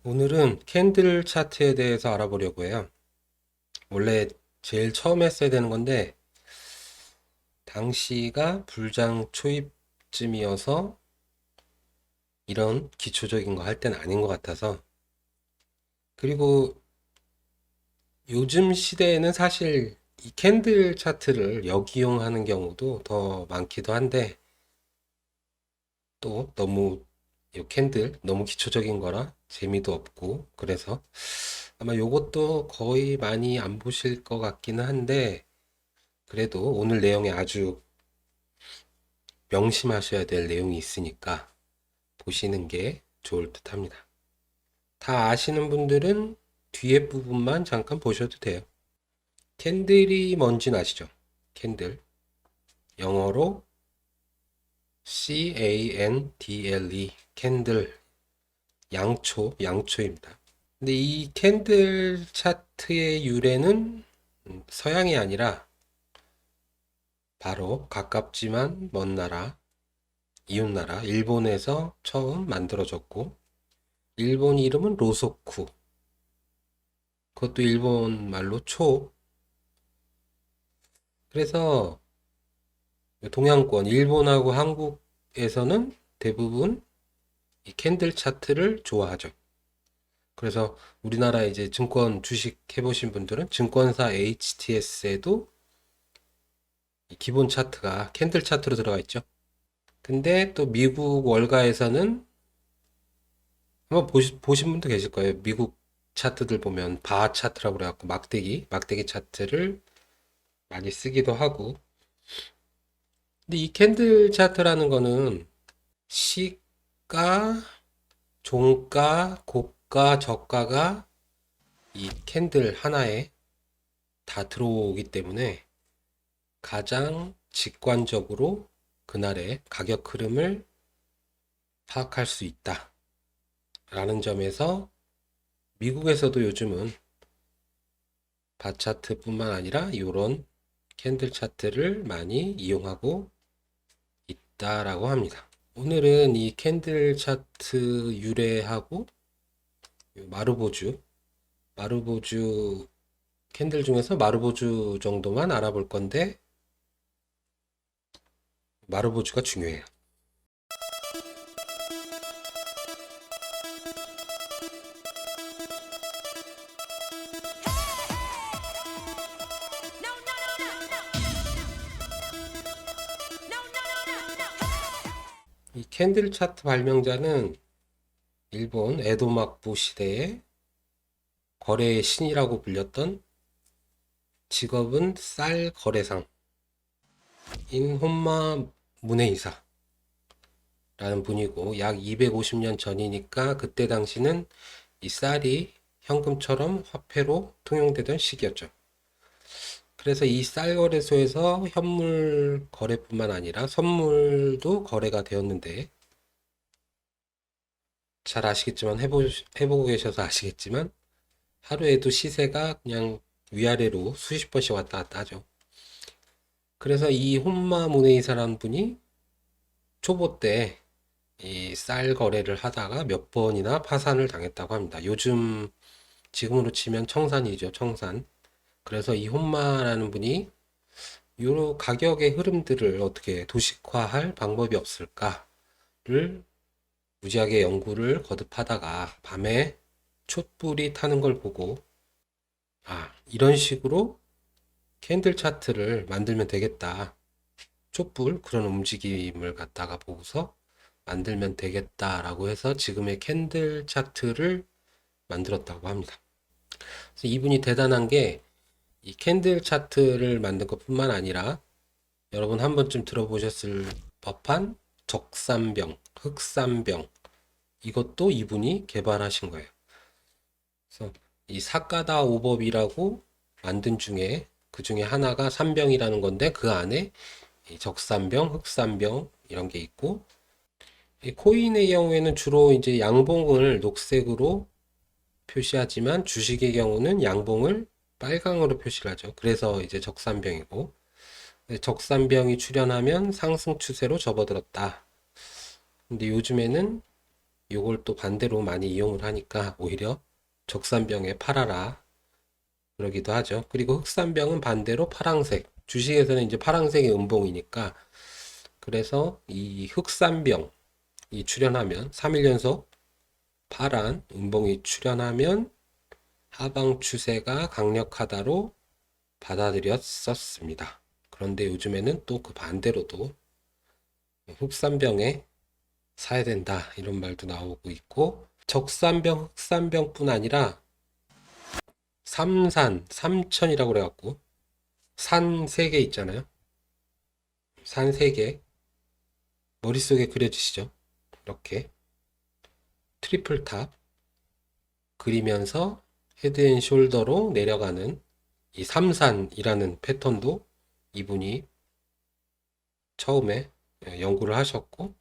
오늘은 캔들 차트에 대해서 알아보려고 해요. 원래 제일 처음 했어야 되는 건데, 당시가 불장 초입쯤이어서 이런 기초적인 거 할 때는 아닌 것 같아서. 그리고 요즘 시대에는 사실 이 캔들 차트를 역이용하는 경우도 더 많기도 한데, 또 너무 이 캔들 너무 기초적인 거라 재미도 없고, 그래서 아마 요것도 거의 많이 안 보실 것 같기는 한데, 그래도 오늘 내용에 아주 명심하셔야 될 내용이 있으니까 보시는 게 좋을 듯 합니다. 다 아시는 분들은 뒤에 부분만 잠깐 보셔도 돼요. 캔들이 뭔지는 아시죠? 캔들. 영어로 CANDLE, 캔들. 양초입니다. 근데 이 캔들 차트의 유래는 서양이 아니라 바로 가깝지만 먼 나라, 이웃나라, 일본에서 처음 만들어졌고, 일본 이름은 로소쿠. 그것도 일본 말로 초. 그래서 동양권, 일본하고 한국에서는 대부분 이 캔들 차트를 좋아하죠. 그래서 우리나라 이제 증권 주식 해보신 분들은 증권사 HTS에도 기본 차트가 캔들 차트로 들어가 있죠. 근데 또 미국 월가에서는 한번 보신 분도 계실 거예요. 미국 차트들 보면 바 차트라고 그래갖고 막대기 차트를 많이 쓰기도 하고. 근데 이 캔들 차트라는 거는 시가, 종가, 고가, 저가가 이 캔들 하나에 다 들어오기 때문에 가장 직관적으로 그날의 가격 흐름을 파악할 수 있다라는 점에서 미국에서도 요즘은 바 차트뿐만 아니라 이런 캔들 차트를 많이 이용하고 있다라고 합니다. 오늘은 이 캔들 차트 유래하고 마루보주 캔들 중에서 마루보주 정도만 알아볼 건데, 마루보주가 중요해요. 이 캔들 차트 발명자는 일본 에도막부 시대의 거래의 신이라고 불렸던, 직업은 쌀 거래상인 혼마 문해이사라는 분이고, 약 250년 전이니까 그때 당시는 이 쌀이 현금처럼 화폐로 통용되던 시기였죠. 그래서 이 쌀 거래소에서 현물 거래뿐만 아니라 선물도 거래가 되었는데, 잘 아시겠지만, 해보고 계셔서 아시겠지만, 하루에도 시세가 그냥 위아래로 수십 번씩 왔다 갔다 하죠. 그래서 이 혼마 문에이사라는 분이 초보 때 이 쌀 거래를 하다가 몇 번이나 파산을 당했다고 합니다. 지금으로 치면 청산이죠, 청산. 그래서 이 혼마라는 분이 요 가격의 흐름들을 어떻게 도식화할 방법이 없을까를 무지하게 연구를 거듭하다가 밤에 촛불이 타는 걸 보고, 이런 식으로 캔들 차트를 만들면 되겠다. 촛불 그런 움직임을 갖다가 보고서 만들면 되겠다라고 해서 지금의 캔들 차트를 만들었다고 합니다. 그래서 이분이 대단한 게 이 캔들 차트를 만든 것뿐만 아니라 여러분 한 번쯤 들어보셨을 법한 적산병, 흑산병, 이것도 이분이 개발하신 거예요. 그래서 이 사카다 오법이라고 만든 중에 그 중에 하나가 산병이라는 건데, 그 안에 이 적산병, 흑산병 이런 게 있고, 이 코인의 경우에는 주로 이제 양봉을 녹색으로 표시하지만 주식의 경우는 양봉을 빨강으로 표시를 하죠. 그래서 이제 적산병이고, 적산병이 출현하면 상승 추세로 접어들었다. 근데 요즘에는 요걸 또 반대로 많이 이용을 하니까 오히려 적산병에 팔아라 그러기도 하죠. 그리고 흑산병은 반대로 파랑색. 주식에서는 이제 파랑색이 음봉이니까 그래서 이 흑산병이 출현하면 3일 연속 파란 음봉이 출현하면 하방 추세가 강력하다로 받아들였었습니다. 그런데 요즘에는 또 그 반대로도 흑산병에 사야 된다 이런 말도 나오고 있고 적산병, 흑산병뿐 아니라 삼산, 삼천이라고 그래갖고 산 3개 있잖아요. 산 3개 머릿속에 그려지시죠? 이렇게 트리플 탑 그리면서 헤드앤숄더로 내려가는 이 삼산이라는 패턴도 이분이 처음에 연구를 하셨고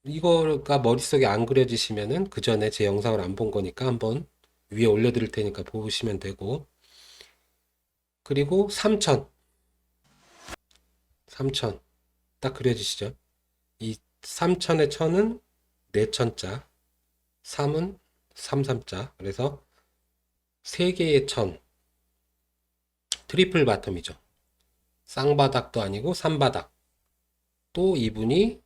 이거가 머릿속에 안 그려지시면은 그 전에 제 영상을 안 본 거니까 한번 위에 올려드릴 테니까 보시면 되고 그리고 삼천 딱 그려지시죠? 이 삼천의 천은 네천자 3은 삼삼자 그래서 3개의 천 트리플 바텀이죠. 쌍바닥도 아니고 삼바닥 또 이분이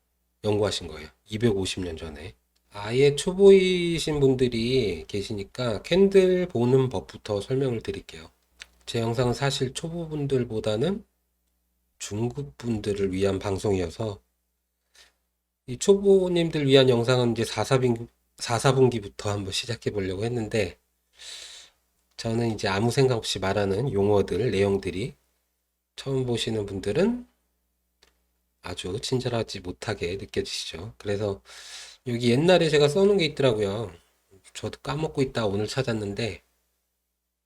연구하신 거예요. 250년 전에. 아예 초보이신 분들이 계시니까 캔들 보는 법부터 설명을 드릴게요. 제 영상은 사실 초보분들보다는 중급분들을 위한 방송이어서 이 초보님들 위한 영상은 이제 4사분기부터 한번 시작해 보려고 했는데 저는 이제 아무 생각 없이 말하는 용어들, 내용들이 처음 보시는 분들은 아주 친절하지 못하게 느껴지시죠. 그래서 여기 옛날에 제가 써놓은 게 있더라고요. 저도 까먹고 있다 오늘 찾았는데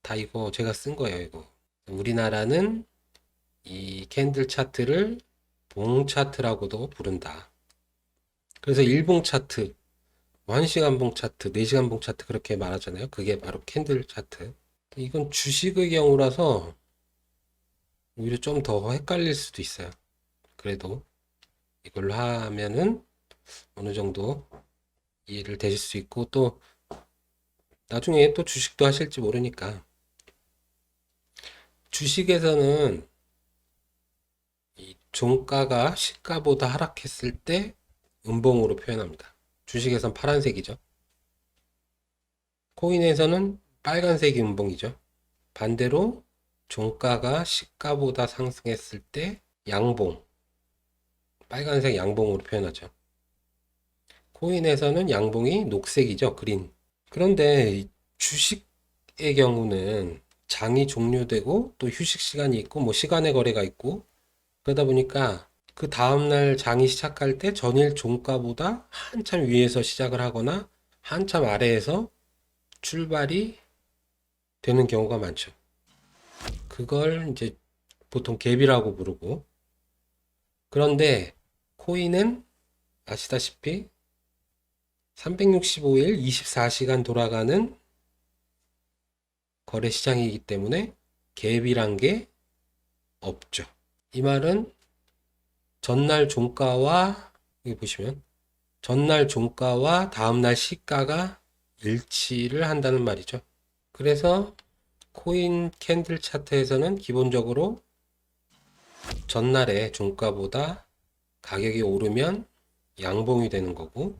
다 이거 제가 쓴 거예요, 이거. 우리나라는 이 캔들 차트를 봉 차트라고도 부른다. 그래서 일봉 차트, 1시간 봉 차트, 4시간 봉 차트 그렇게 말하잖아요. 그게 바로 캔들 차트. 이건 주식의 경우라서 오히려 좀 더 헷갈릴 수도 있어요. 그래도 이걸로 하면은 어느 정도 이해를 되실 수 있고 또 나중에 또 주식도 하실지 모르니까 주식에서는 이 종가가 시가보다 하락했을 때 음봉으로 표현합니다. 주식에선 파란색이죠. 코인에서는 빨간색이 음봉이죠. 반대로 종가가 시가보다 상승했을 때 양봉, 빨간색 양봉으로 표현하죠. 코인에서는 양봉이 녹색이죠. 그린. 그런데 주식의 경우는 장이 종료되고 또 휴식 시간이 있고 뭐 시간의 거래가 있고 그러다 보니까 그 다음날 장이 시작할 때 전일 종가보다 한참 위에서 시작을 하거나 한참 아래에서 출발이 되는 경우가 많죠. 그걸 이제 보통 갭이라고 부르고 그런데 코인은 아시다시피 365일 24시간 돌아가는 거래 시장이기 때문에 갭이란 게 없죠. 이 말은 전날 종가와 여기 보시면 전날 종가와 다음날 시가가 일치를 한다는 말이죠. 그래서 코인 캔들 차트에서는 기본적으로 전날의 종가보다 가격이 오르면 양봉이 되는 거고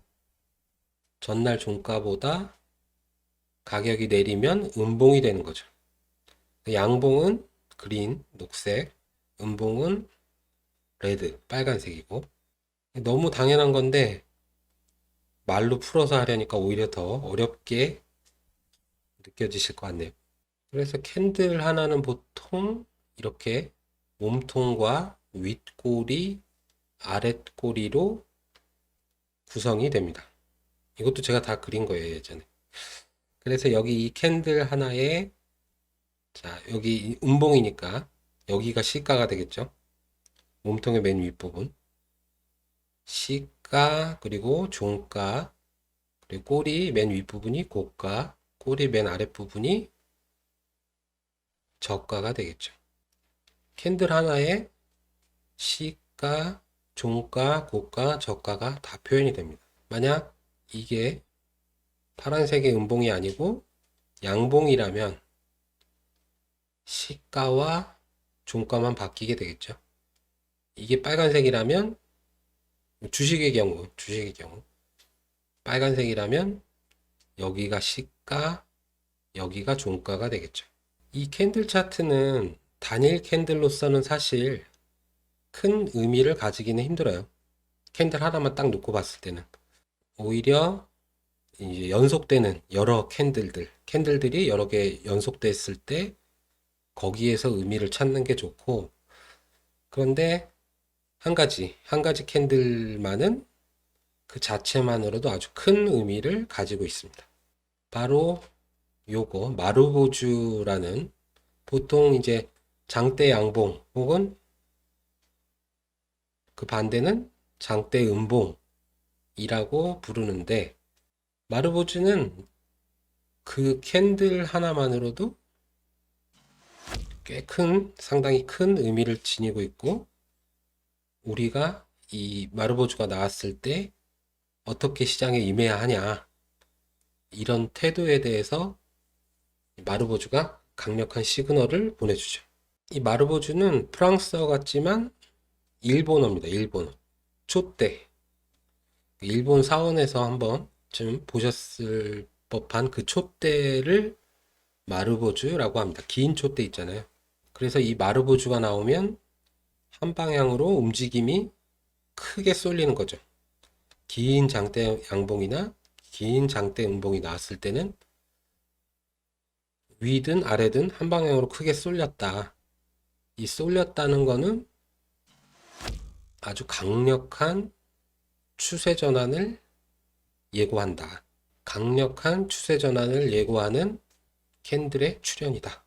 전날 종가보다 가격이 내리면 음봉이 되는 거죠. 양봉은 그린, 녹색, 음봉은 레드, 빨간색이고 너무 당연한 건데 말로 풀어서 하려니까 오히려 더 어렵게 느껴지실 것 같네요. 그래서 캔들 하나는 보통 이렇게 몸통과 윗꼬리, 아랫꼬리로 구성이 됩니다. 이것도 제가 다 그린 거예요, 예전에. 그래서 여기 이 캔들 하나에 자, 여기 음봉이니까 여기가 시가가 되겠죠. 몸통의 맨 윗부분. 시가, 그리고 종가, 그리고 꼬리 맨 윗부분이 고가, 꼬리 맨 아랫부분이 저가가 되겠죠. 캔들 하나에 시가, 종가, 고가, 저가가 다 표현이 됩니다. 만약 이게 파란색의 음봉이 아니고 양봉이라면 시가와 종가만 바뀌게 되겠죠. 이게 빨간색이라면 주식의 경우 빨간색이라면 여기가 시가, 여기가 종가가 되겠죠. 이 캔들 차트는 단일 캔들로서는 사실 큰 의미를 가지기는 힘들어요. 캔들 하나만 딱 놓고 봤을 때는. 오히려 이제 연속되는 여러 캔들들이 여러 개 연속됐을 때 거기에서 의미를 찾는 게 좋고, 그런데 한 가지 캔들만은 그 자체만으로도 아주 큰 의미를 가지고 있습니다. 바로 요거 마루보주라는, 보통 이제 장대 양봉 혹은 그 반대는 장대 음봉이라고 부르는데, 마루보주는 그 캔들 하나만으로도 상당히 큰 의미를 지니고 있고, 우리가 이 마루보주가 나왔을 때 어떻게 시장에 임해야 하냐, 이런 태도에 대해서 마르보주가 강력한 시그널을 보내주죠. 이 마르보주는 프랑스어 같지만 일본어입니다. 일본어. 촛대. 일본 사원에서 한번 좀 보셨을 법한 그 촛대를 마르보주라고 합니다. 긴 촛대 있잖아요. 그래서 이 마르보주가 나오면 한 방향으로 움직임이 크게 쏠리는 거죠. 긴 장대 양봉이나 긴 장대 음봉이 나왔을 때는 위든 아래든 한 방향으로 크게 쏠렸다. 이 쏠렸다는 거는 아주 강력한 추세 전환을 예고한다. 강력한 추세 전환을 예고하는 캔들의 출현이다.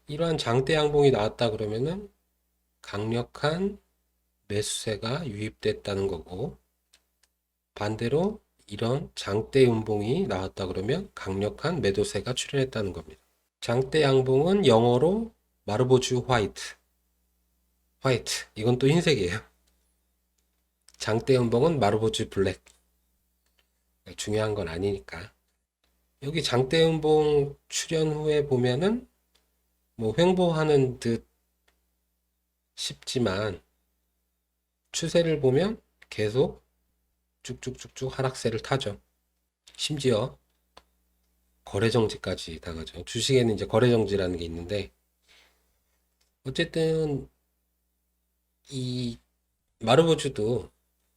이러한 장대 양봉이 나왔다 그러면은 강력한 매수세가 유입됐다는 거고, 반대로 이런 장대 음봉이 나왔다 그러면 강력한 매도세가 출현했다는 겁니다. 장대 양봉은 영어로 마르보주 화이트. 이건 또 흰색이에요. 장대 음봉은 마르보주 블랙. 중요한 건 아니니까. 여기 장대 음봉 출현 후에 보면은 뭐 횡보하는 듯 싶지만, 추세를 보면 계속 쭉쭉쭉쭉 하락세를 타죠. 심지어 거래정지까지 당하죠. 주식에는 이제 거래정지라는 게 있는데, 어쨌든 이 마르보주도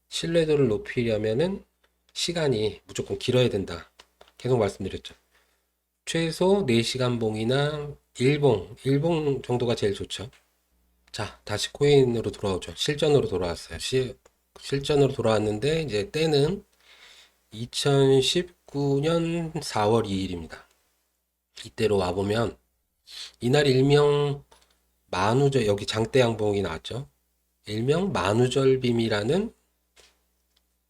신뢰도를 높이려면은 시간이 무조건 길어야 된다. 계속 말씀드렸죠. 최소 4시간 봉이나 일봉 정도가 제일 좋죠. 자, 다시 코인으로 돌아오죠. 실전으로 돌아왔어요. 실전으로 돌아왔는데, 이제 때는 2019년 4월 2일입니다. 이때로 와보면, 이날 일명 여기 장대 양봉이 나왔죠. 일명 만우절빔이라는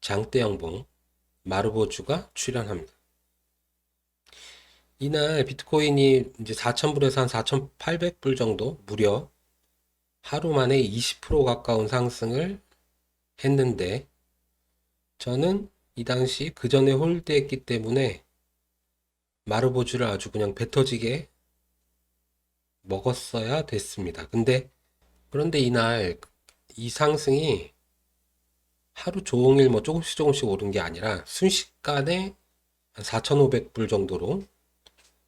장대 양봉, 마르보주가 출현합니다. 이날 비트코인이 이제 4,000불에서 한 4,800불 정도, 무려 하루 만에 20% 가까운 상승을 했는데, 저는 이 당시 그 전에 홀드했기 때문에 마르보주를 아주 그냥 배 터지게 먹었어야 됐습니다. 그런데 이날 이 상승이 하루 종일 뭐 조금씩 오른 게 아니라 순식간에 한 4,500불 정도로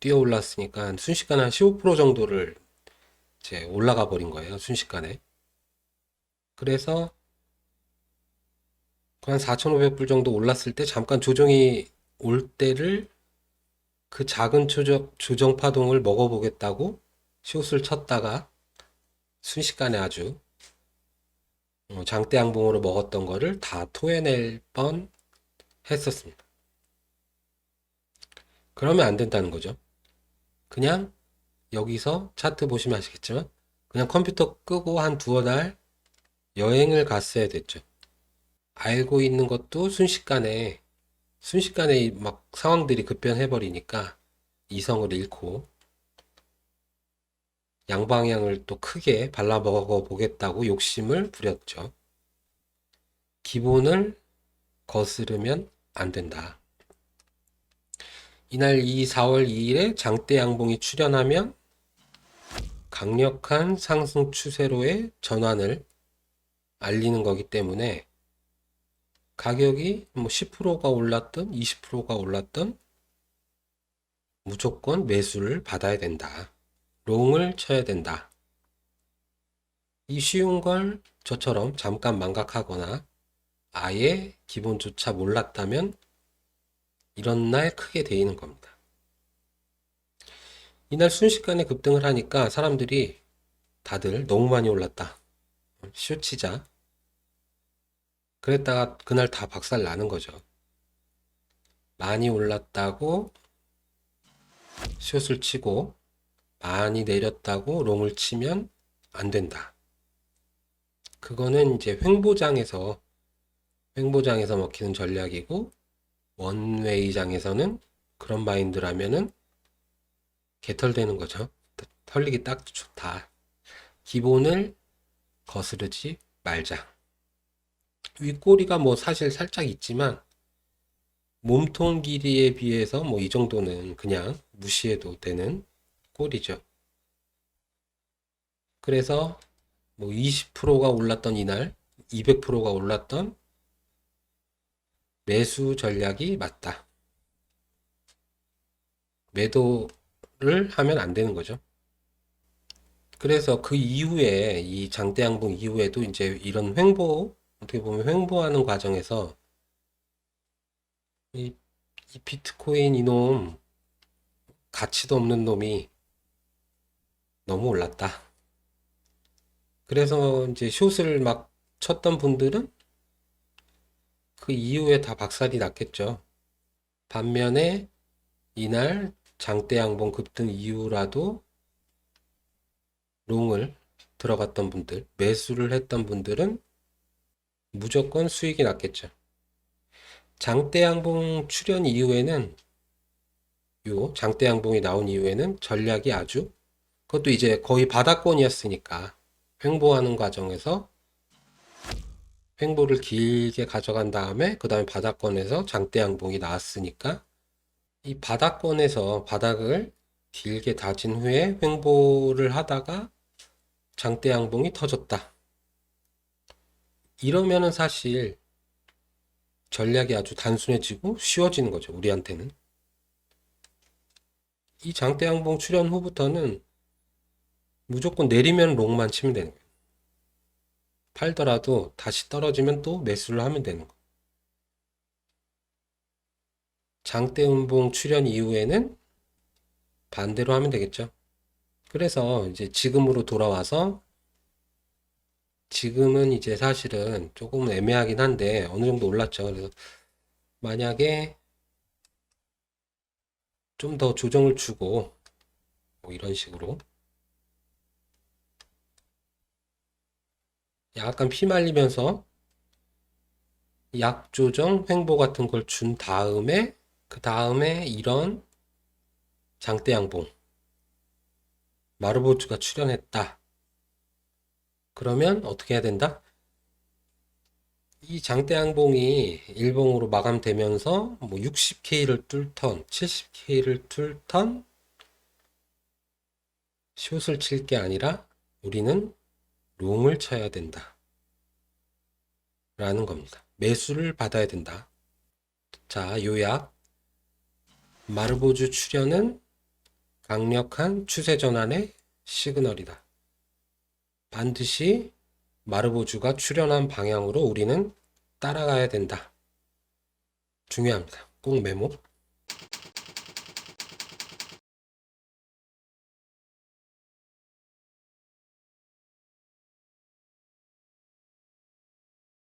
뛰어 올랐으니까 순식간에 한 15% 정도를 이제 올라가 버린 거예요. 순식간에. 그래서 한 4,500불 정도 올랐을 때 잠깐 조정이 올 때를, 그 작은 조정 파동을 먹어보겠다고 숏을 쳤다가 순식간에 아주 장대 양봉으로 먹었던 거를 다 토해낼 뻔 했었습니다. 그러면 안 된다는 거죠. 그냥 여기서 차트 보시면 아시겠지만 그냥 컴퓨터 끄고 한 두어 달 여행을 갔어야 됐죠. 알고 있는 것도 순식간에 막 상황들이 급변해 버리니까 이성을 잃고 양방향을 또 크게 발라먹어 보겠다고 욕심을 부렸죠. 기본을 거스르면 안 된다. 이날 4월 2일에 장대 양봉이 출현하면 강력한 상승 추세로의 전환을 알리는 거기 때문에 가격이 뭐 10%가 올랐든 20%가 올랐든 무조건 매수를 받아야 된다. 롱을 쳐야 된다. 이 쉬운 걸 저처럼 잠깐 망각하거나 아예 기본조차 몰랐다면 이런 날 크게 데이는 겁니다. 이날 순식간에 급등을 하니까 사람들이 다들 너무 많이 올랐다. 쇼치자. 그랬다가 그날 다 박살 나는 거죠. 많이 올랐다고 숏을 치고 많이 내렸다고 롱을 치면 안 된다. 그거는 이제 횡보장에서 먹히는 전략이고 원웨이장에서는 그런 마인드라면은 개털되는 거죠. 털리기 딱 좋다. 기본을 거스르지 말자. 윗꼬리가 뭐 사실 살짝 있지만 몸통 길이에 비해서 뭐 이 정도는 그냥 무시해도 되는 꼬리죠. 그래서 뭐 20%가 올랐던 이날 200%가 올랐던 매수 전략이 맞다. 매도를 하면 안 되는 거죠. 그래서 그 이후에 이 장대양봉 이후에도 이제 이런 어떻게 보면 횡보하는 과정에서 이, 이 비트코인 이놈 가치도 없는 놈이 너무 올랐다. 그래서 이제 숏을 막 쳤던 분들은 그 이후에 다 박살이 났겠죠. 반면에 이날 장대양봉 급등 이후라도 롱을 들어갔던 분들, 매수를 했던 분들은 무조건 수익이 났겠죠. 장대양봉 출현 이후에는 장대양봉이 나온 이후에는 전략이 아주 그것도 이제 거의 바닥권이었으니까 횡보하는 과정에서 횡보를 길게 가져간 다음에 그 다음에 바닥권에서 장대양봉이 나왔으니까 이 바닥권에서 바닥을 길게 다진 후에 횡보를 하다가 장대양봉이 터졌다. 이러면은 사실 전략이 아주 단순해지고 쉬워지는 거죠. 우리한테는. 이 장대양봉 출현 후부터는 무조건 내리면 롱만 치면 되는 거예요. 팔더라도 다시 떨어지면 또 매수를 하면 되는 거예요. 장대음봉 출현 이후에는 반대로 하면 되겠죠. 그래서 이제 지금으로 돌아와서 지금은 이제 사실은 조금 애매하긴 한데 어느 정도 올랐죠. 그래서 만약에 좀 더 조정을 주고 뭐 이런 식으로 약간 피말리면서 약조정 횡보 같은 걸 준 다음에 그 다음에 이런 장대양봉 마르보츠가 출현했다. 그러면 어떻게 해야 된다? 이 장대양봉이 일봉으로 마감되면서 뭐 60K를 뚫던 70K를 뚫던 숏을 칠 게 아니라 우리는 롱을 쳐야 된다 라는 겁니다. 매수를 받아야 된다. 자, 요약. 마르보주 출현은 강력한 추세 전환의 시그널이다. 반드시 마르보주가 출현한 방향으로 우리는 따라가야 된다. 중요합니다. 꼭 메모.